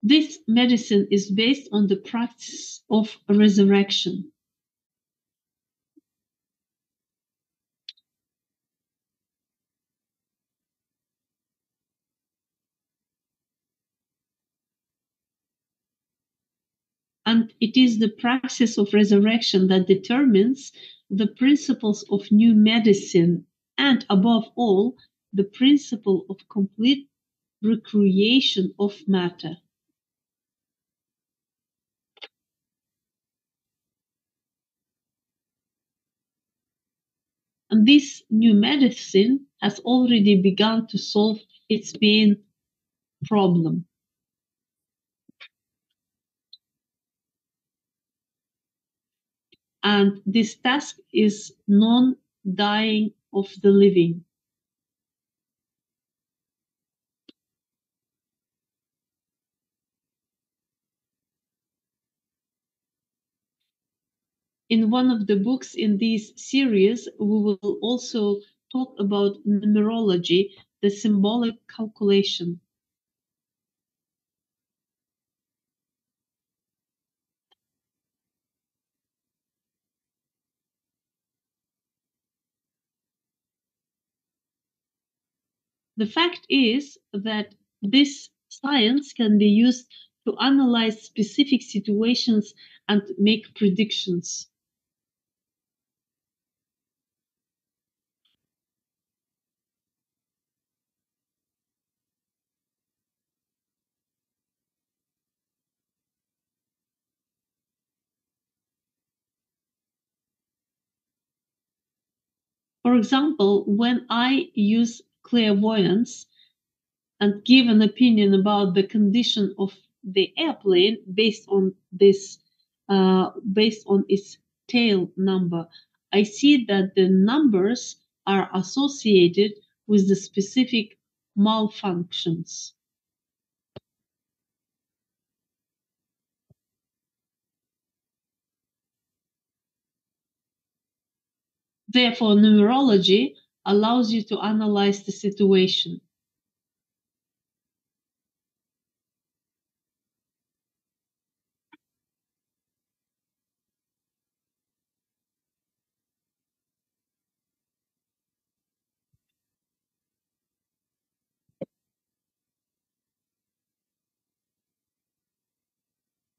This medicine is based on the practice of resurrection. And it is the praxis of resurrection that determines the principles of new medicine and, above all, the principle of complete recreation of matter. And this new medicine has already begun to solve its main problem. And this task is non-dying of the living. In one of the books in this series, we will also talk about numerology, the symbolic calculation. The fact is that this science can be used to analyze specific situations and make predictions. For example, when I use clairvoyance and give an opinion about the condition of the airplane based on its tail number, I see that the numbers are associated with the specific malfunctions. Therefore, numerology allows you to analyze the situation.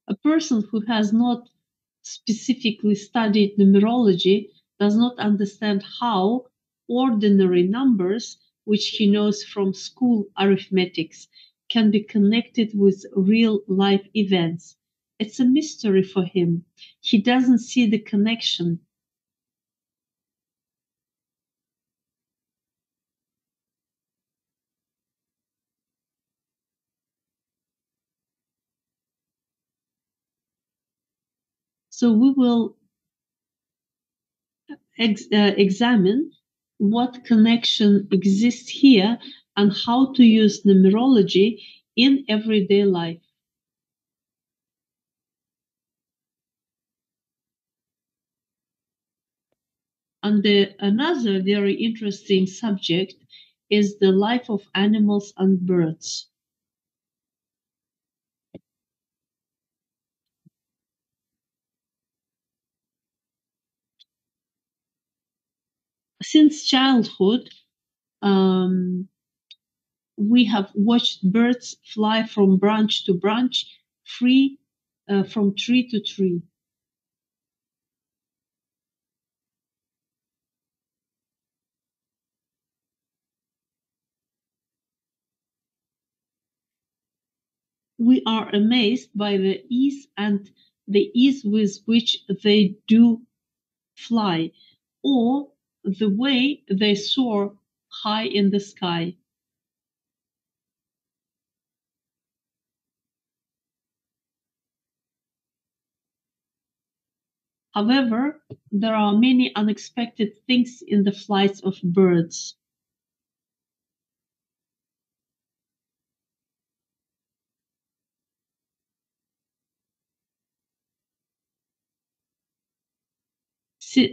A person who has not specifically studied numerology does not understand how ordinary numbers, which he knows from school arithmetics, can be connected with real life events. It's a mystery for him. He doesn't see the connection. So we will examine what connection exists here and how to use numerology in everyday life. And another very interesting subject is the life of animals and birds. Since childhood, um, we have watched birds fly from branch to branch, free from tree to tree. We are amazed by the ease with which they do fly, or the way they soar high in the sky. However, there are many unexpected things in the flights of birds.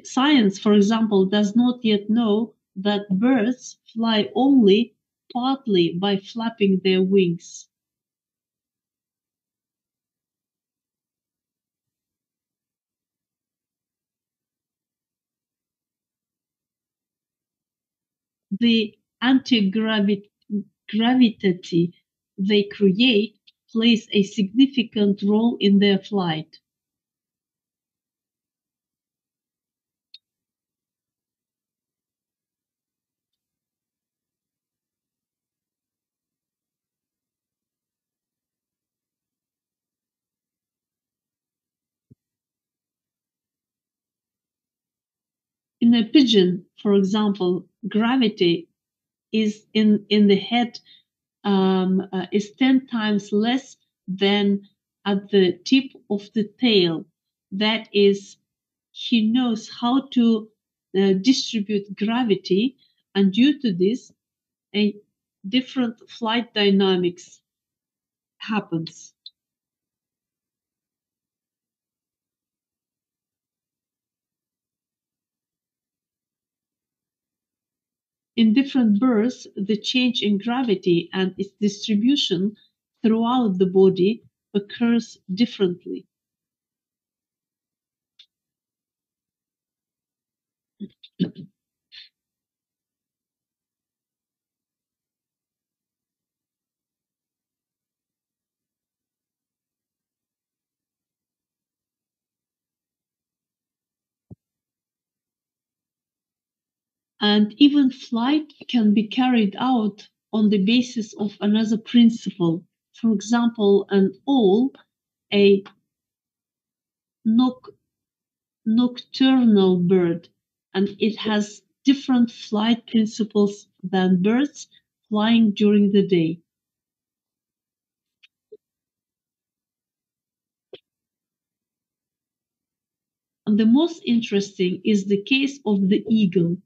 Science, for example, does not yet know that birds fly only partly by flapping their wings. The anti-gravity they create plays a significant role in their flight. In a pigeon, for example, gravity is in the head is 10 times less than at the tip of the tail. That is, he knows how to distribute gravity, and due to this, a different flight dynamics happens. In different birds, the change in gravity and its distribution throughout the body occurs differently. And even flight can be carried out on the basis of another principle. For example, an owl, a noc- nocturnal bird, and it has different flight principles than birds flying during the day. And the most interesting is the case of the eagle.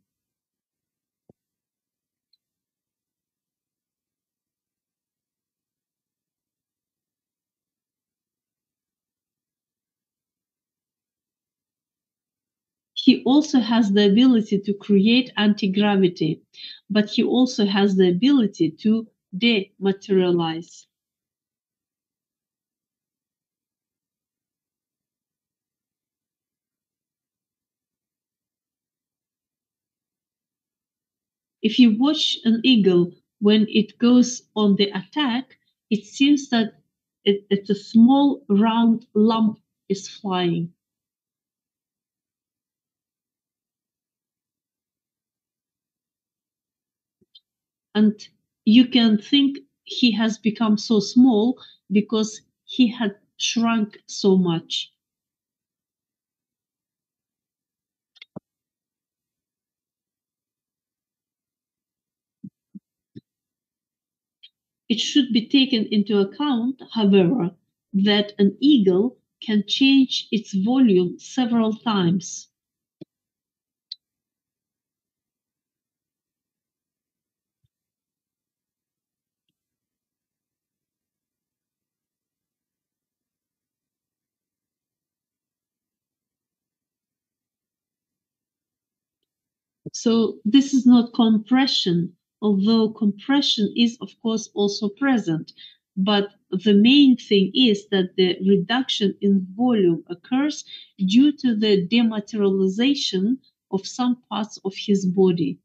He also has the ability to create anti-gravity, but he also has the ability to dematerialize. If you watch an eagle when it goes on the attack, it seems that it's a small round lump is flying. And you can think he has become so small because he had shrunk so much. It should be taken into account, however, that an eagle can change its volume several times. So this is not compression, although compression is of course also present. But the main thing is that the reduction in volume occurs due to the dematerialization of some parts of his body.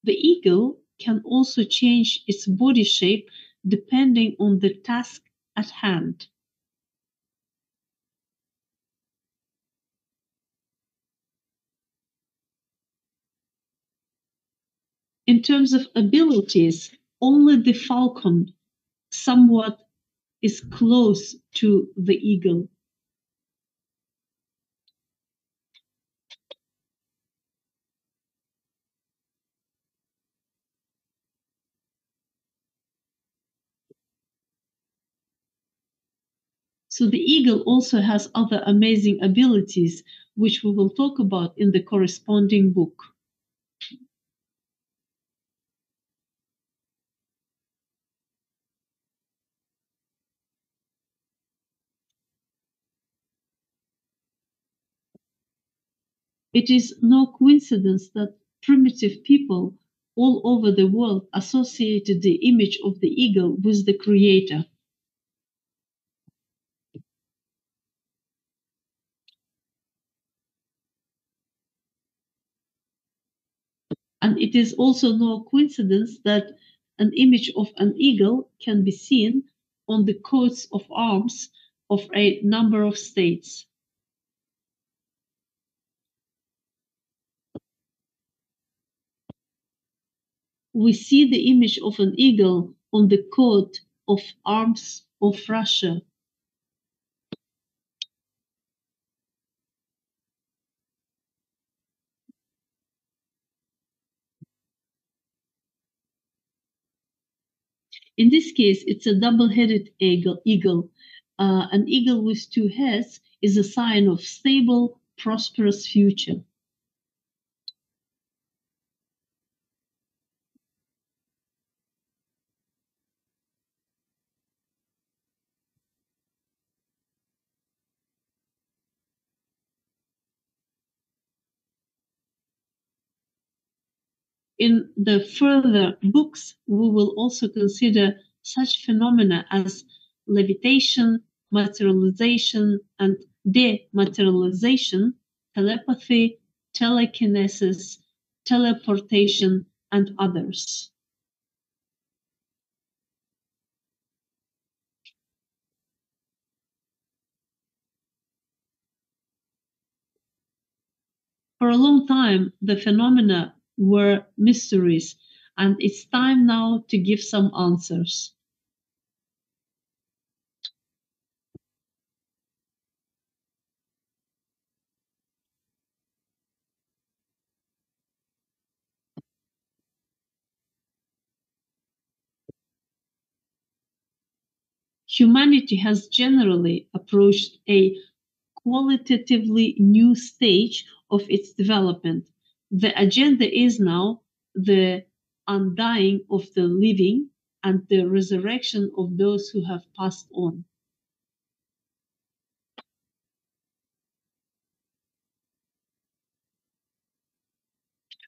The eagle can also change its body shape depending on the task at hand. In terms of abilities, only the falcon somewhat is close to the eagle. So the eagle also has other amazing abilities, which we will talk about in the corresponding book. It is no coincidence that primitive people all over the world associated the image of the eagle with the creator. And it is also no coincidence that an image of an eagle can be seen on the coats of arms of a number of states. We see the image of an eagle on the coat of arms of Russia. In this case, it's a double-headed eagle. An eagle with two heads is a sign of stable, prosperous future. In the further books, we will also consider such phenomena as levitation, materialization, and dematerialization, telepathy, telekinesis, teleportation, and others. For a long time, the phenomena were mysteries, and it's time now to give some answers. Humanity has generally approached a qualitatively new stage of its development. The agenda is now the undying of the living and the resurrection of those who have passed on.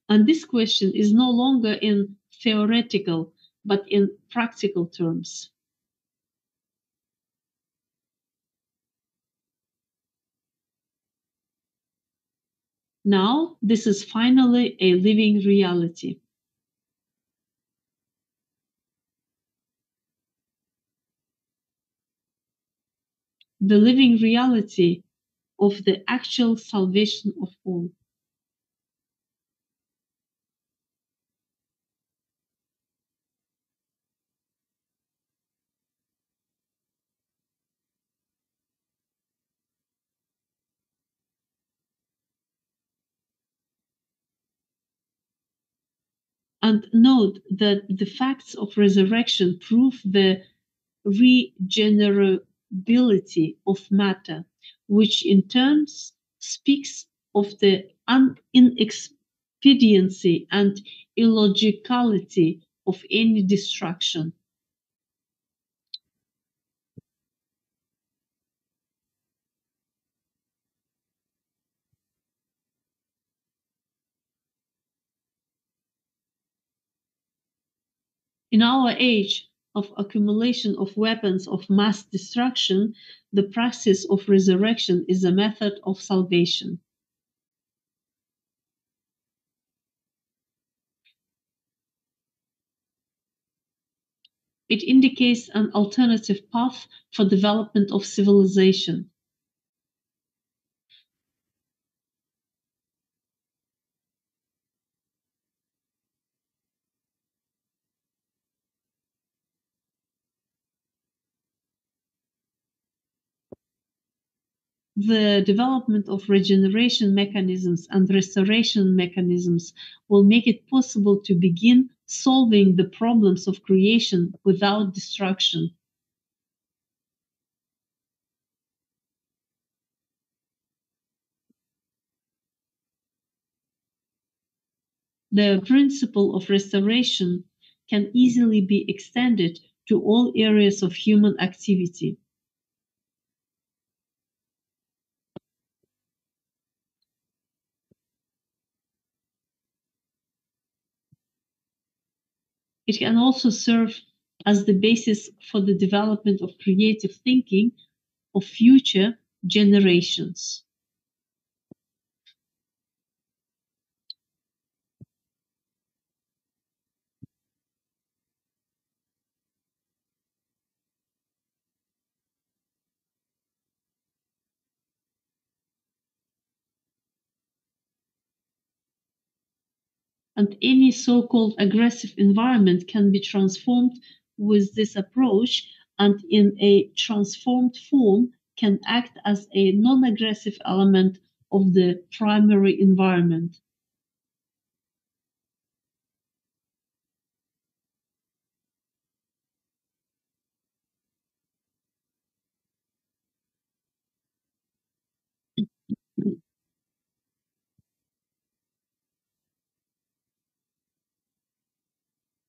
And this question is no longer in theoretical, but in practical terms. Now, this is finally a living reality. The living reality of the actual salvation of all. And note that the facts of resurrection prove the regenerability of matter, which in turn speaks of the inexpediency and illogicality of any destruction. In our age of accumulation of weapons of mass destruction, the practice of resurrection is a method of salvation. It indicates an alternative path for development of civilization. The development of regeneration mechanisms and restoration mechanisms will make it possible to begin solving the problems of creation without destruction. The principle of restoration can easily be extended to all areas of human activity. It can also serve as the basis for the development of creative thinking of future generations. And any so called aggressive environment can be transformed with this approach, and in a transformed form can act as a non aggressive element of the primary environment.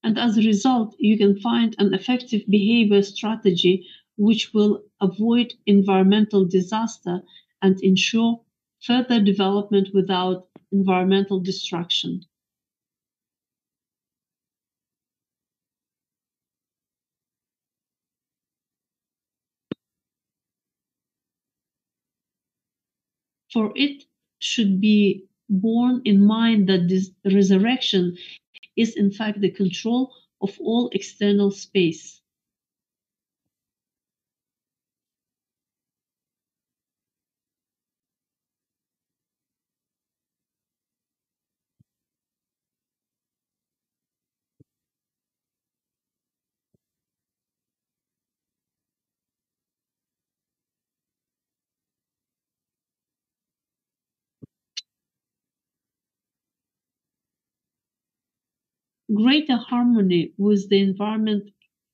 And as a result, you can find an effective behavior strategy which will avoid environmental disaster and ensure further development without environmental destruction. For it should be borne in mind that this resurrection is in fact the control of all external space. Greater harmony with the environment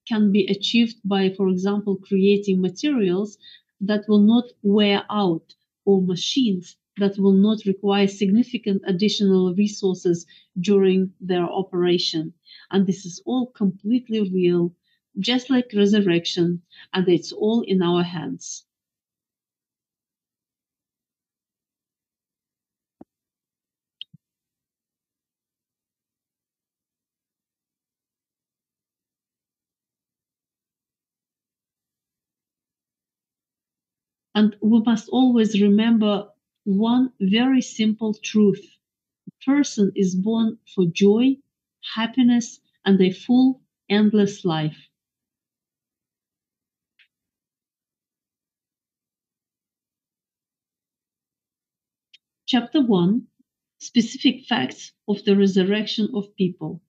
can be achieved by, for example, creating materials that will not wear out or machines that will not require significant additional resources during their operation. And this is all completely real, just like resurrection, and it's all in our hands. And we must always remember one very simple truth: person is born for joy, happiness, and a full, endless life. Chapter 1: Specific Facts of the Resurrection of People.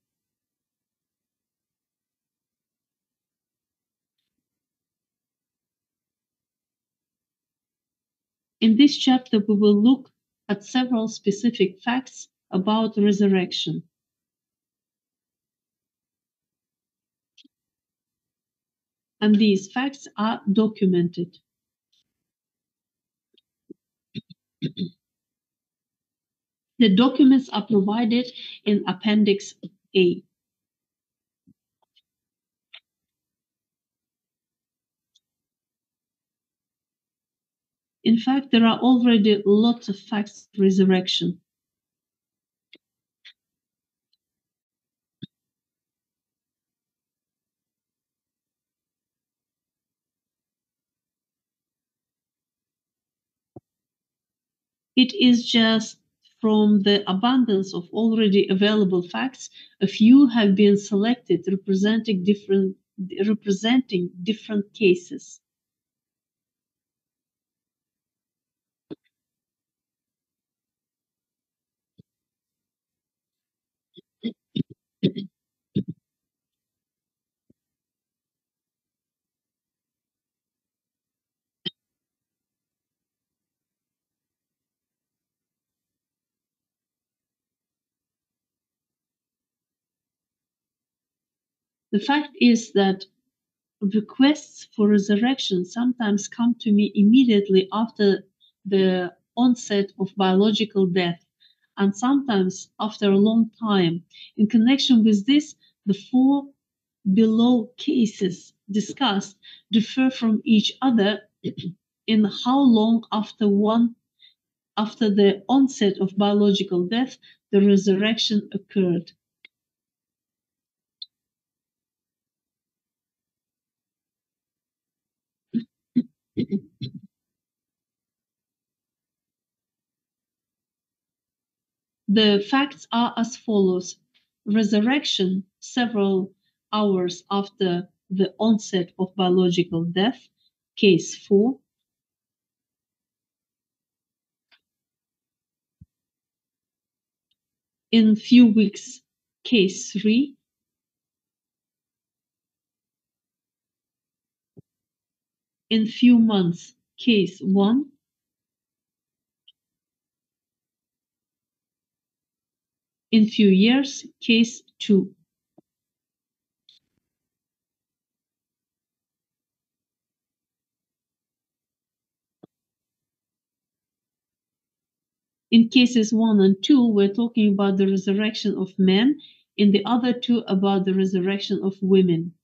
In this chapter, we will look at several specific facts about resurrection. And these facts are documented. The documents are provided in Appendix A. In fact, there are already lots of facts of resurrection. It is just from the abundance of already available facts, a few have been selected representing different cases. The fact is that requests for resurrection sometimes come to me immediately after the onset of biological death, and sometimes after a long time. In connection with this, the four below cases discussed differ from each other in how long after the onset of biological death the resurrection occurred. The facts are as follows. Resurrection several hours after the onset of biological death, case 4. In few weeks, case 3. In few months, case 1. In few years, case 2. In cases 1 and 2, we're talking about the resurrection of men. In the other two, about the resurrection of women.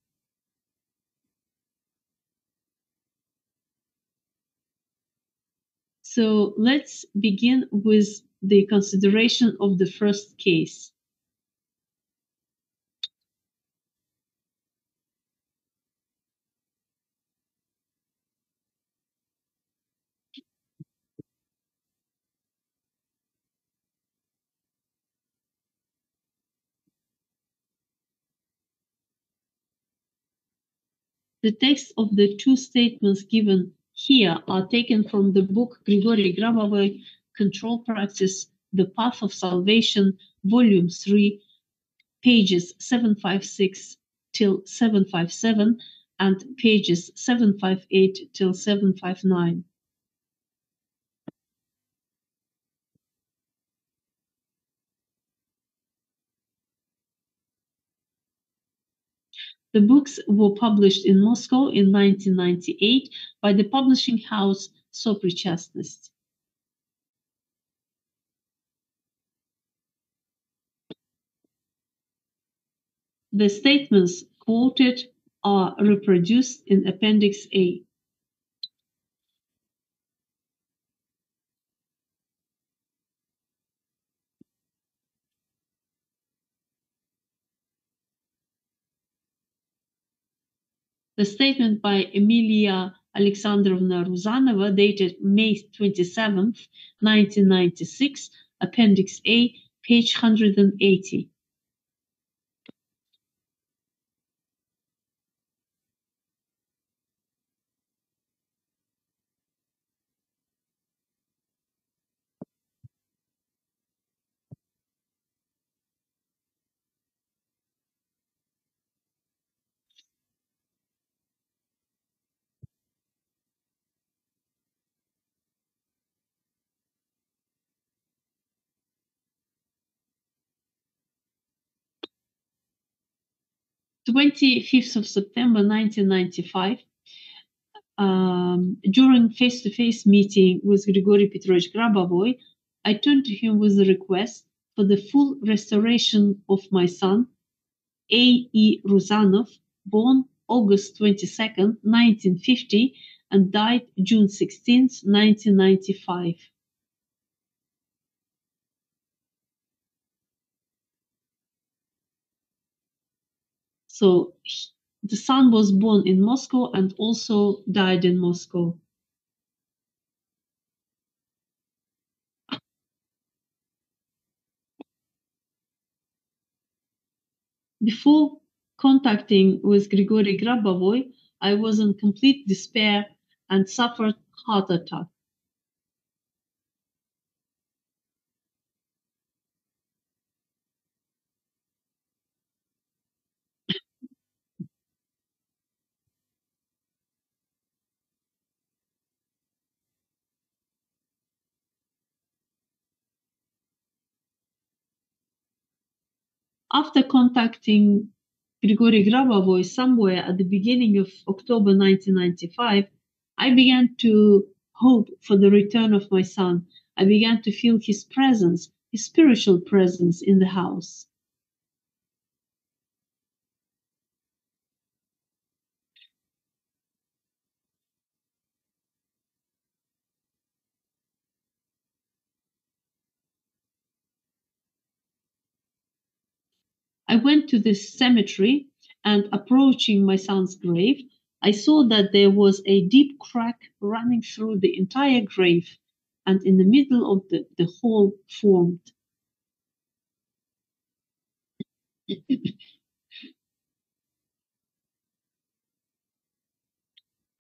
So let's begin with the consideration of the first case. The text of the two statements given here are taken from the book Grigory Grabovoi, Control Practice, The Path of Salvation, Volume 3, pages 756 till 757 and pages 758 till 759. The books were published in Moscow in 1998 by the publishing house Soprichastность. The statements quoted are reproduced in Appendix A. The statement by Emilia Alexandrovna Ruzanova, dated May 27, 1996, Appendix A, page 180. "25th of September 1995, during face-to-face meeting with Grigory Petrovich Grabovoi, I turned to him with a request for the full restoration of my son, A.E. Ruzanov, born August 22nd, 1950, and died June 16th, 1995. So the son was born in Moscow and also died in Moscow. Before contacting with Grigory Grabovoi, I was in complete despair and suffered heart attack. After contacting Grigory Grabovoi somewhere at the beginning of October 1995, I began to hope for the return of my son. I began to feel his presence, his spiritual presence in the house. I went to this cemetery and, approaching my son's grave, I saw that there was a deep crack running through the entire grave, and in the middle of the hole formed.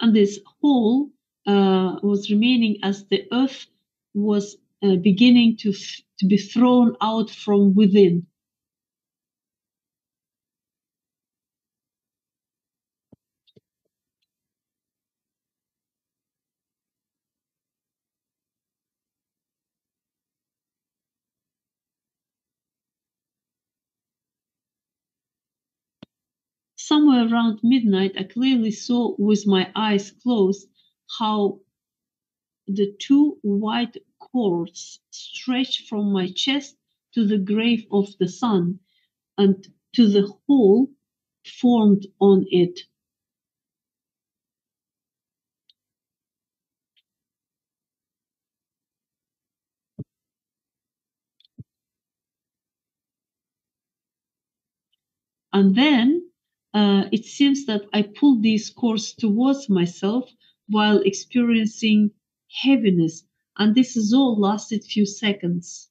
And this hole was remaining as the earth was beginning to be thrown out from within. Somewhere around midnight, I clearly saw with my eyes closed how the two white cords stretched from my chest to the grave of the sun and to the hole formed on it. And then it seems that I pulled these cords towards myself while experiencing heaviness. And this is all lasted few seconds.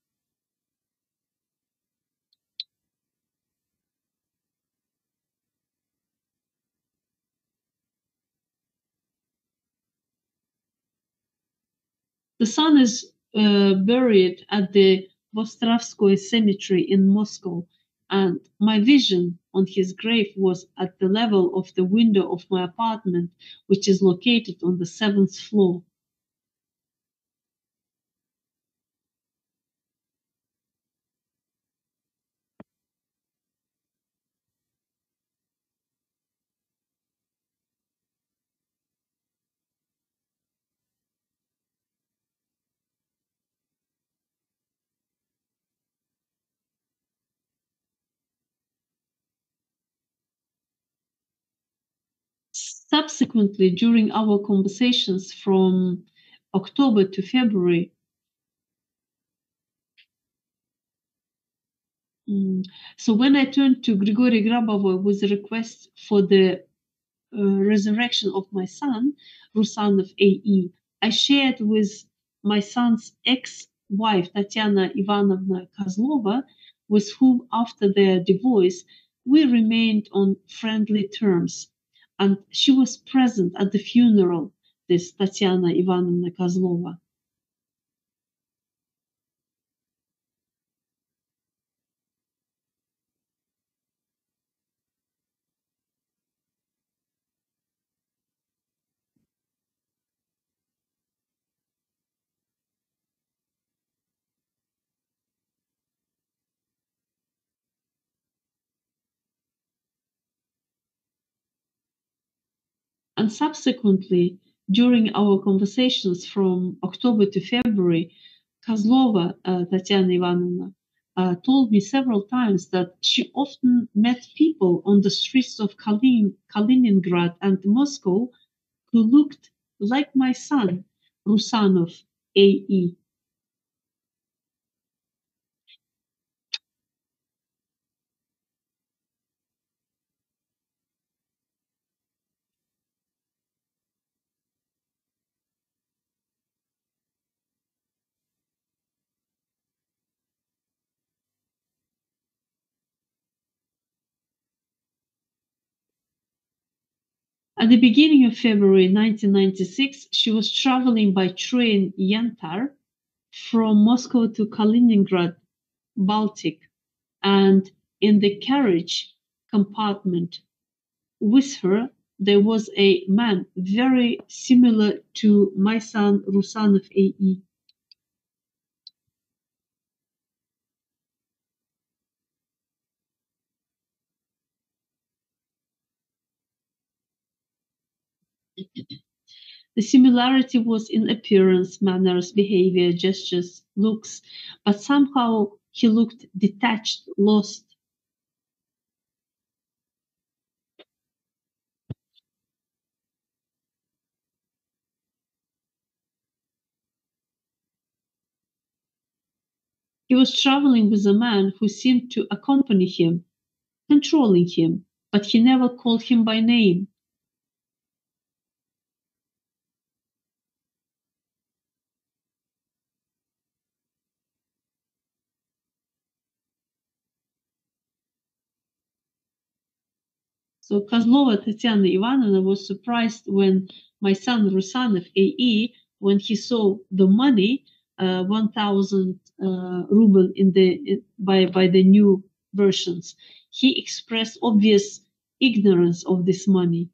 The son is buried at the Vostravskoye cemetery in Moscow, and my vision on his grave was at the level of the window of my apartment, which is located on the seventh floor. Subsequently, during our conversations from October to February, so when I turned to Grigory Grabov with a request for the resurrection of my son, Rusanov AE, I shared with my son's ex-wife, Tatiana Ivanovna Kozlova, with whom, after their divorce, we remained on friendly terms. And she was present at the funeral, this Tatiana Ivanovna Kozlova. And subsequently, during our conversations from October to February, Kozlova, Tatiana Ivanovna, told me several times that she often met people on the streets of Kaliningrad and Moscow who looked like my son, Rusanov, AE. At the beginning of February 1996, she was traveling by train Yantar from Moscow to Kaliningrad, Baltic, and in the carriage compartment with her there was a man very similar to my son Rusanov AE. The similarity was in appearance, manners, behavior, gestures, looks, but somehow he looked detached, lost. He was traveling with a man who seemed to accompany him, controlling him, but he never called him by name. So Kozlova Tatiana Ivanovna was surprised when my son Rusanov AE, when he saw the money, 1,000 ruble by the new versions, he expressed obvious ignorance of this money.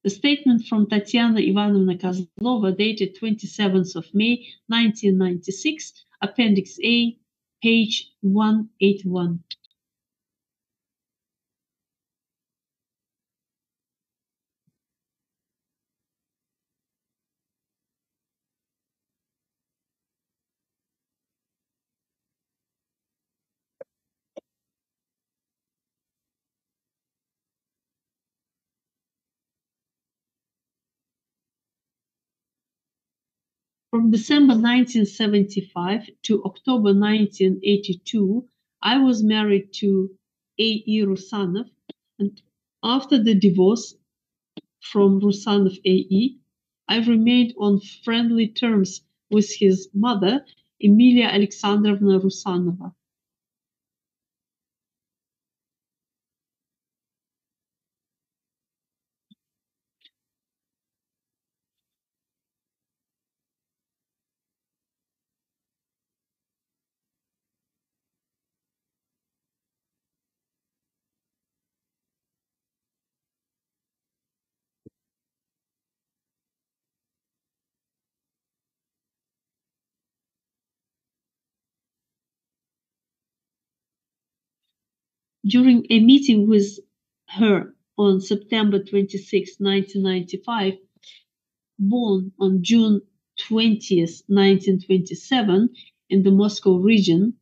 The statement from Tatiana Ivanovna Kozlova, dated 27th of May 1996, Appendix A, page 181. From December 1975 to October 1982, I was married to A.E. Rusanov, and after the divorce from Rusanov A.E., I remained on friendly terms with his mother, Emilia Alexandrovna Rusanova. During a meeting with her on September 26, 1995, born on June 20th, 1927, in the Moscow region,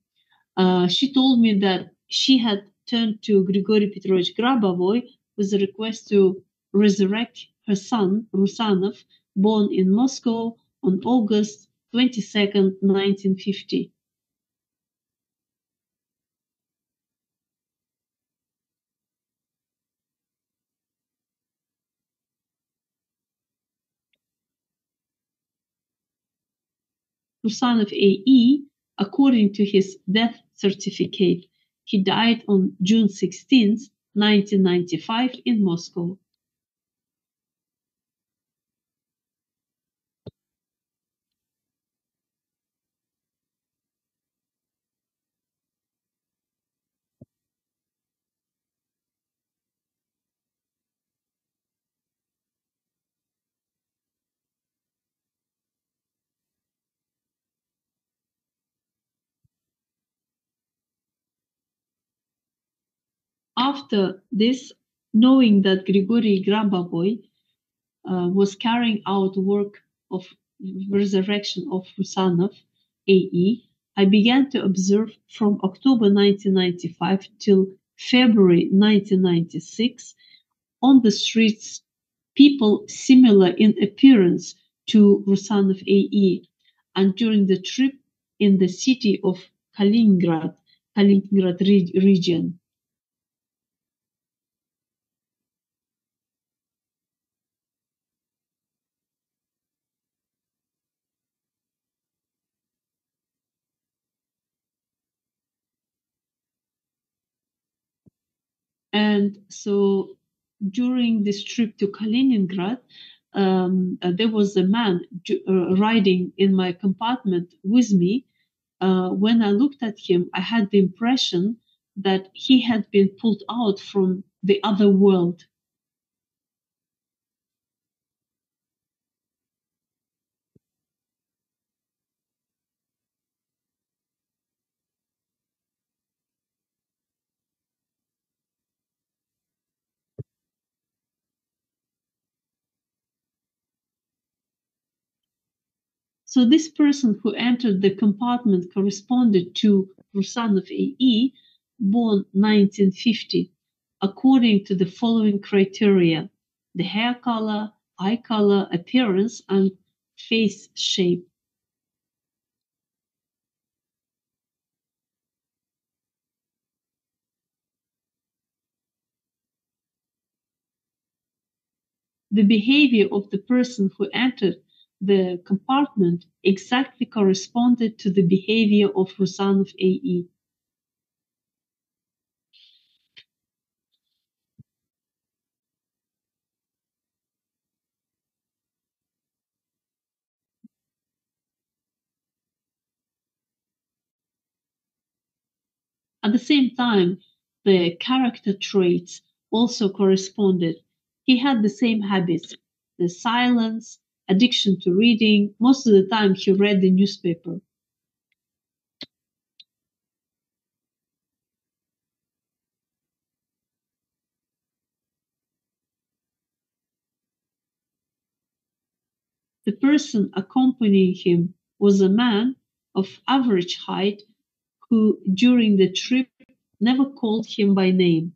she told me that she had turned to Grigory Petrovich Grabovoi with a request to resurrect her son, Rusanov, born in Moscow on August 22nd, 1950. Rusanov A.E., according to his death certificate, he died on June 16th, 1995, in Moscow. After this, knowing that Grigory Grabovoi was carrying out work of resurrection of Rusanov A.E., I began to observe from October 1995 till February 1996 on the streets people similar in appearance to Rusanov A.E. And during the trip in the city of Kaliningrad region. And so during this trip to Kaliningrad, there was a man riding in my compartment with me. When I looked at him, I had the impression that he had been pulled out from the other world. So this person who entered the compartment corresponded to Rusanov A.E., born 1950, according to the following criteria: the hair color, eye color, appearance, and face shape. The behavior of the person who entered the compartment exactly corresponded to the behavior of Rusanov AE. At the same time, the character traits also corresponded. He had the same habits: the silence, addiction to reading. Most of the time, he read the newspaper. The person accompanying him was a man of average height who, during the trip, never called him by name.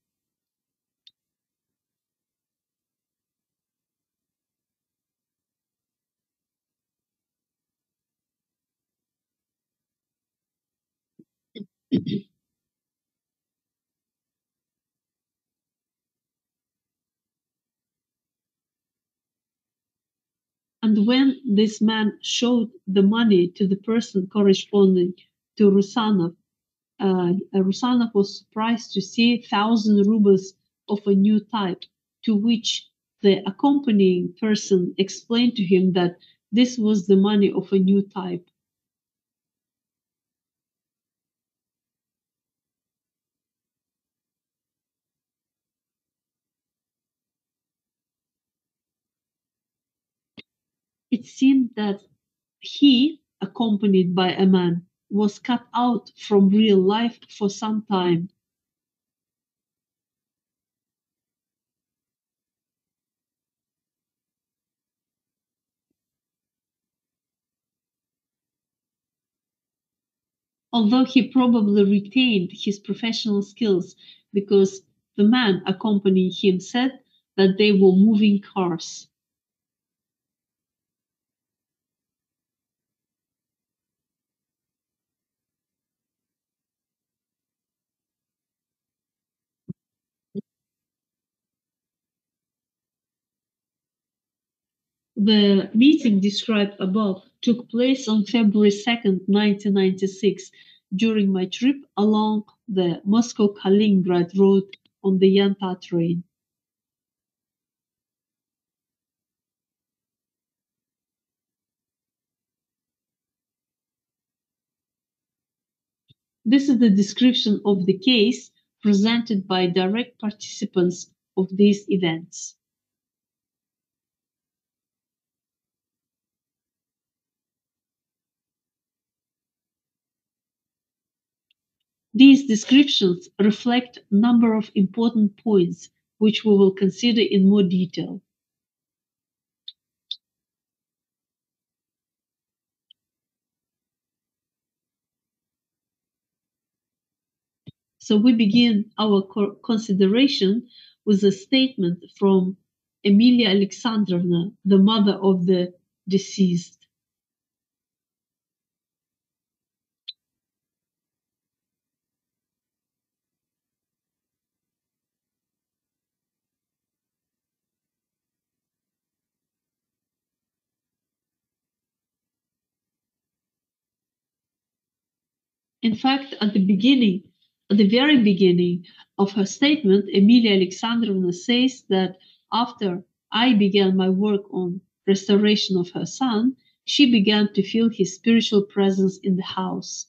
And when this man showed the money to the person corresponding to Rusanov, Rusanov was surprised to see 1,000 rubles of a new type, to which the accompanying person explained to him that this was the money of a new type. It seemed that he, accompanied by a man, was cut out from real life for some time. Although he probably retained his professional skills because the man accompanying him said that they were moving cars. The meeting described above took place on February 2nd, 1996, during my trip along the Moscow Kaliningrad road on the Yanta train. This is the description of the case presented by direct participants of these events. These descriptions reflect a number of important points, which we will consider in more detail. So we begin our consideration with a statement from Emilia Alexandrovna, the mother of the deceased. In fact, at the very beginning of her statement, Emilia Alexandrovna says that after I began my work on restoration of her son, she began to feel his spiritual presence in the house.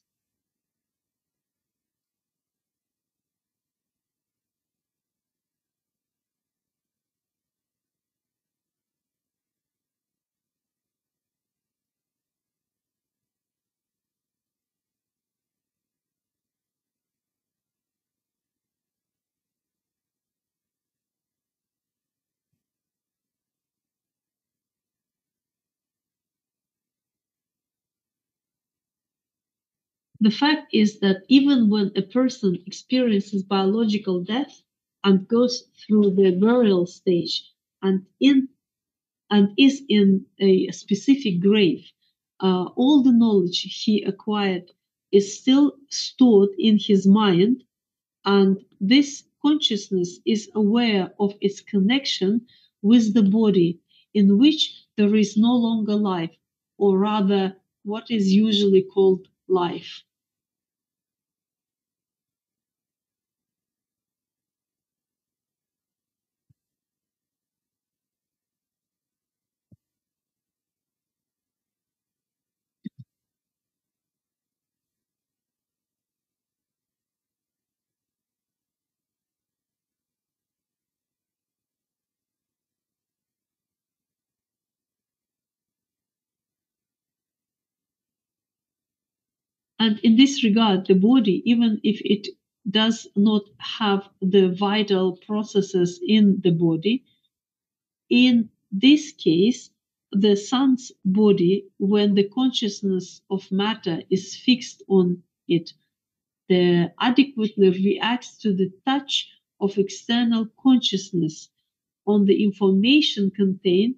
The fact is that even when a person experiences biological death and goes through the burial stage and in and is in a specific grave, all the knowledge he acquired is still stored in his mind, and this consciousness is aware of its connection with the body in which there is no longer life, or rather, what is usually called life. And in this regard, the body, even if it does not have the vital processes in the body, in this case, the sun's body, when the consciousness of matter is fixed on it, adequately reacts to the touch of external consciousness on the information contained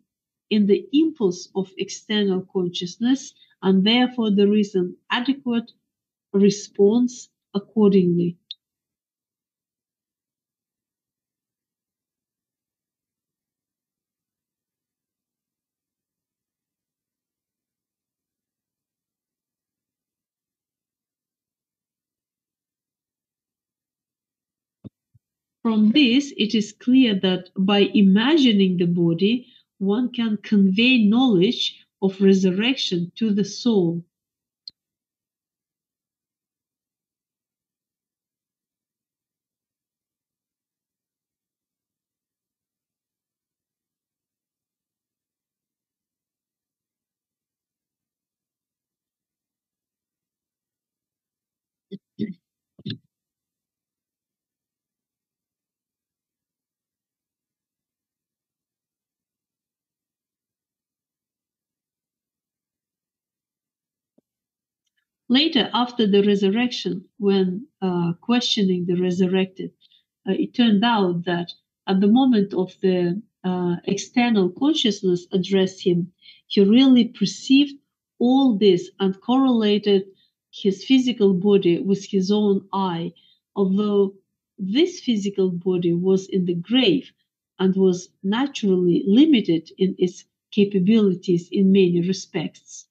in the impulse of external consciousness, and therefore there is an adequate response accordingly. From this, it is clear that by imagining the body, one can convey knowledge of resurrection to the soul. Later, after the resurrection, when questioning the resurrected, it turned out that at the moment of the external consciousness addressed him, he really perceived all this and correlated his physical body with his own eye, although this physical body was in the grave and was naturally limited in its capabilities in many respects.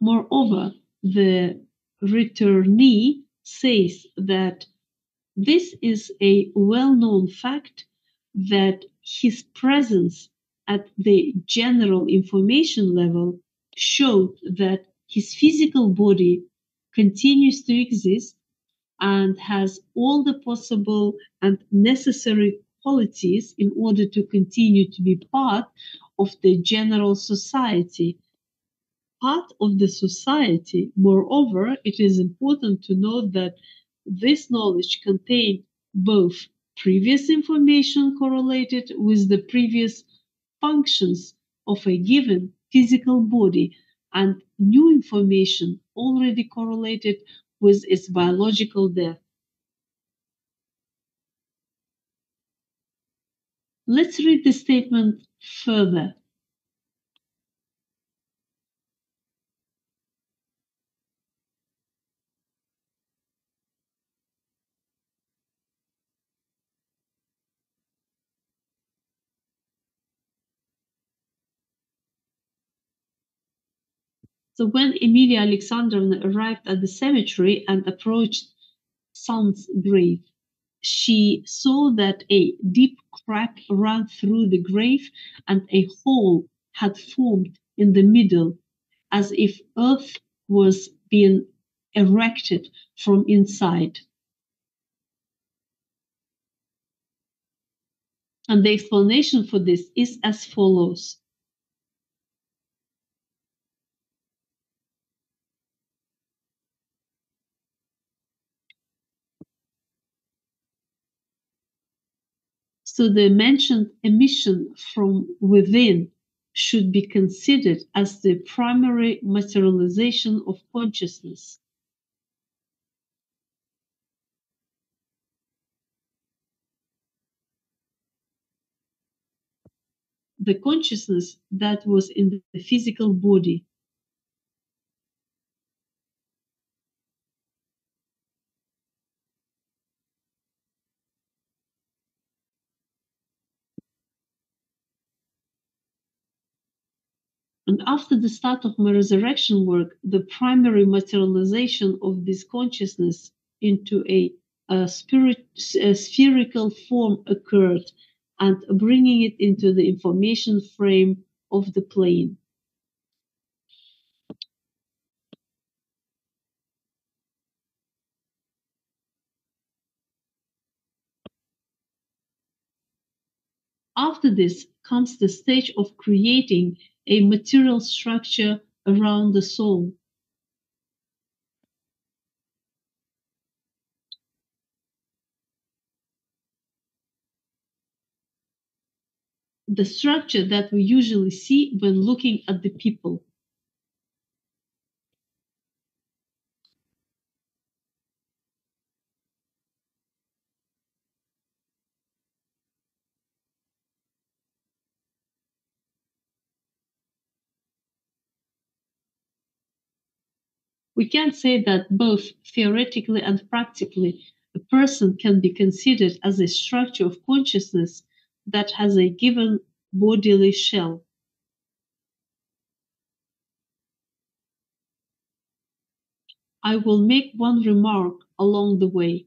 Moreover, the returnee says that this is a well known fact that his presence at the general information level showed that his physical body continues to exist and has all the possible and necessary qualities in order to continue to be part of the general society, part of the society. Moreover, it is important to note that this knowledge contained both previous information correlated with the previous functions of a given physical body and new information already correlated with its biological death. Let's read the statement further. So when Emilia Alexandrovna arrived at the cemetery and approached Son's grave, she saw that a deep crack ran through the grave and a hole had formed in the middle, as if Earth was being erected from inside. And the explanation for this is as follows. So the mentioned emission from within should be considered as the primary materialization of consciousness. The consciousness that was in the physical body. And after the start of my resurrection work, the primary materialization of this consciousness into a spherical form occurred, and bringing it into the information frame of the plane. After this comes the stage of creating a material structure around the soul. The structure that we usually see when looking at the people. We can say that both theoretically and practically, a person can be considered as a structure of consciousness that has a given bodily shell. I will make one remark along the way.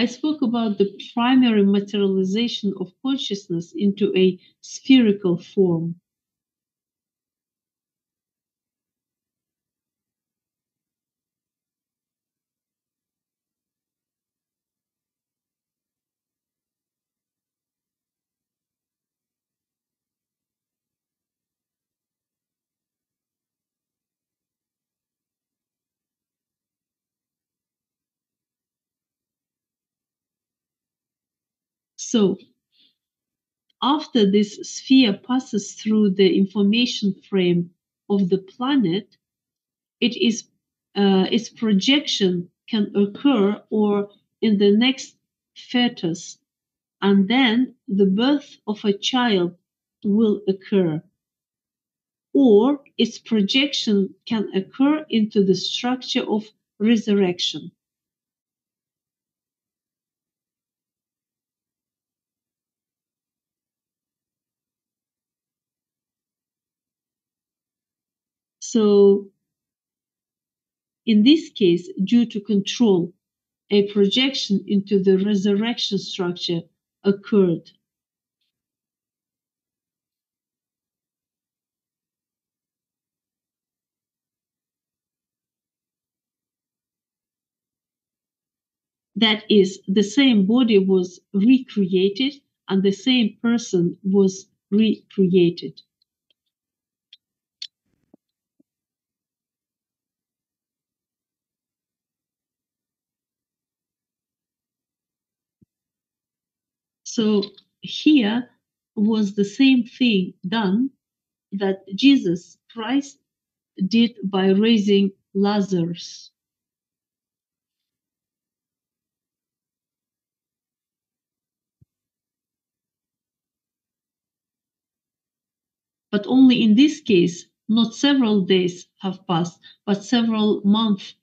I spoke about the primary materialization of consciousness into a spherical form. So, after this sphere passes through the information frame of the planet, its projection can occur or in the next fetus, and then the birth of a child will occur, or its projection can occur into the structure of resurrection. So, in this case, due to control, a projection into the resurrection structure occurred. That is, the same body was recreated and the same person was recreated. So here was the same thing done that Jesus Christ did by raising Lazarus. But only in this case, not several days have passed, but several months